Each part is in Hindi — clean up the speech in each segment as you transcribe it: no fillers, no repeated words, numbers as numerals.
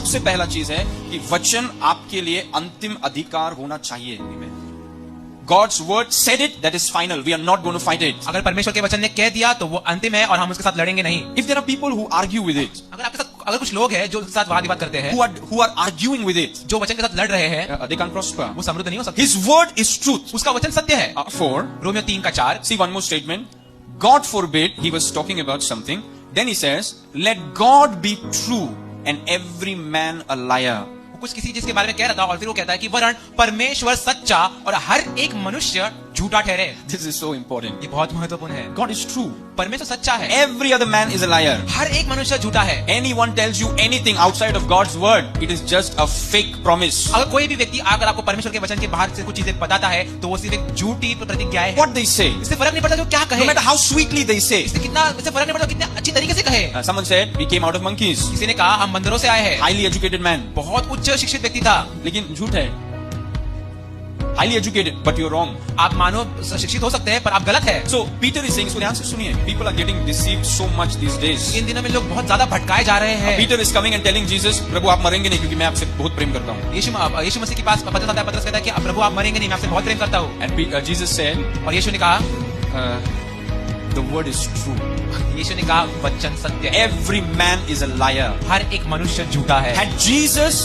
सबसे पहला चीज है कि वचन आपके लिए अंतिम अधिकार होना चाहिए। God's word said it, that is final. We are not going to fight it. अगर परमेश्वर के वचन ने कह दिया तो वो अंतिम है और हम उसके साथ लड़ेंगे नहीं। If there are people who argue with it, अगर कुछ लोग हैं जो उसके साथ वाद विवाद करते हैं, who are arguing with it, जो वचन के साथ लड़ रहे हैं, they can't prosper. वो समृद्ध नहीं हो सकते। His word is truth. उसका वचन सत्य है। 4 Romeo 3:4। See one more statement. God forbid, he was talking about something. Then he says, let God be true and every man a liar. कुछ किसी चीज के बारे में कह रहा था और फिर वो कहता है कि वरन परमेश्वर सच्चा और हर एक मनुष्य झूठा ठहरे। This is so important. ये बहुत महत्वपूर्ण है। God is true. परमेश्वर सच्चा है। Every other man is a liar. हर एक मनुष्य झूठा है। Anyone tells you anything outside of God's word, it is just a fake promise. अगर कोई भी व्यक्ति आकर आपको परमेश्वर के वचन के बाहर से कुछ चीजें बताता है तो वो सिर्फ एक झूठी प्रतिज्ञा है। What they say, इससे फर्क नहीं पड़ता जो क्या कहे। no matter how sweetly they say. इससे फर्क नहीं पड़ता कितने अच्छी तरीके से कहे। Someone said, we came out of monkeys. किसी ने कहा हम बंदरों से आए हैं। Highly educated man. बहुत उच्च शिक्षित व्यक्ति था, लेकिन झूठ है। Highly educated, but you're wrong. आप मानो शिक्षित हो सकते हैं पर आप गलत है। So Peter is saying, इसको ध्यान से सुनिए, people are getting deceived so much these days. इन दिनों में लोग बहुत ज्यादा भटकाए जा रहे हैं। Peter is coming and telling Jesus, प्रभु आप मरेंगे नहीं क्योंकि मैं आपसे बहुत प्रेम करता हूँ। यीशु मसीह के पास पतरस आता है, पतरस कहता है कि प्रभु आप मरेंगे नहीं, मैं आपसे बहुत प्रेम करता हूँ। And Jesus said, और यीशु ने कहा, the word is true. यीशु ने कहा वचन सत्य है। Every man is a liar. हर एक मनुष्य झूठा है। Had Jesus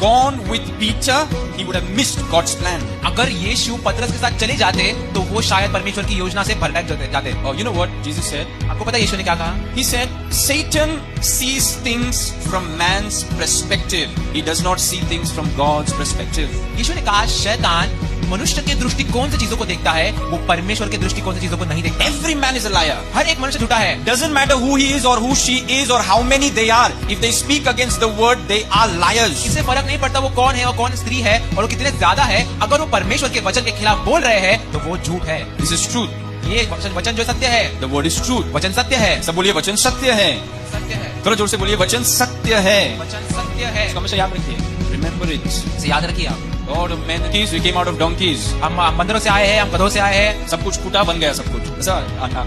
gone with Peter, he would have missed God's plan. अगर यीशु पतरस के साथ चले जाते तो वो शायद परमेश्वर की योजना से भटक जाते। Oh, you know what Jesus said? आपको पता है यीशु ने क्या कहा? He said, Satan sees things from man's perspective. He does not see things from God's perspective. यीशु ने कहा शैतान मनुष्य के दृष्टिकोण से चीजों को देखता है, वो परमेश्वर के दृष्टिकोण से चीजों को नहीं देखता। Every man is a liar. हर एक मनुष्य झूठा है। Doesn't matter who he is or who she is or how many they are. If they speak against the word, they are liars. इससे फर्क नहीं पड़ता वो कौन है और कौन स्त्री है और वो कितने ज्यादा है, अगर वो परमेश्वर के वचन के खिलाफ बोल रहे हैं तो वो झूठ है। This is truth. ये वचन जो सत्य है। The word is truth. वचन सत्य है। सब बोलिए वचन सत्य है। सत्य है। थोड़ा जोर से बोलिए वचन सत्य है। वचन सत्य है। इसको हमेशा याद रखिए। Remember it. इसे याद रखिए आप। God of monkeys, we came out of donkeys. हम बंदरों से आए हैं, हम गधों से आए हैं। सब कुछ कूटा बन गया, सब कुछ। ऐसा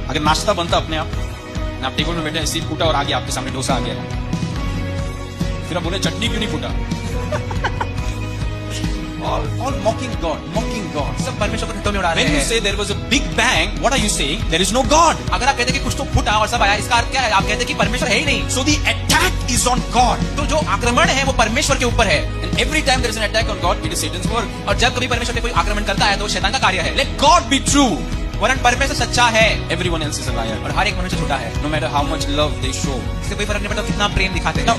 अगर नाश्ता बनता अपने आप टेबल में बैठे सीट कूटा और आ गया आपके सामने डोसा आ गया, फिर आप बोले चटनी क्यों नहीं कूटा? All mocking God, mocking God. सब परमेश्वर को ठट्ठों में उड़ा रहे When you हैं। say there was a big bang, what are you saying? There is no God. अगर आप कहते हैं कि कुछ तो फूटा और सब आया, इसका अर्थ क्या है? आप कहते हैं कि परमेश्वर है ही नहीं। So the attack is on God. तो जो आक्रमण है वो परमेश्वर के ऊपर है। And every time there is an attack on God, it is Satan's work. और जब कभी परमेश्वर पे कोई आक्रमण करता है तो शैतान का कार्य है। Let God be true. वरन परमेश्वर सच्चा है। Everyone else is a liar. और हर एक मनुष्य झूठा है। No matter how much love they show. इससे कोई फर्क नहीं पड़ता कितना प्रेम दिखाते हैं। Now,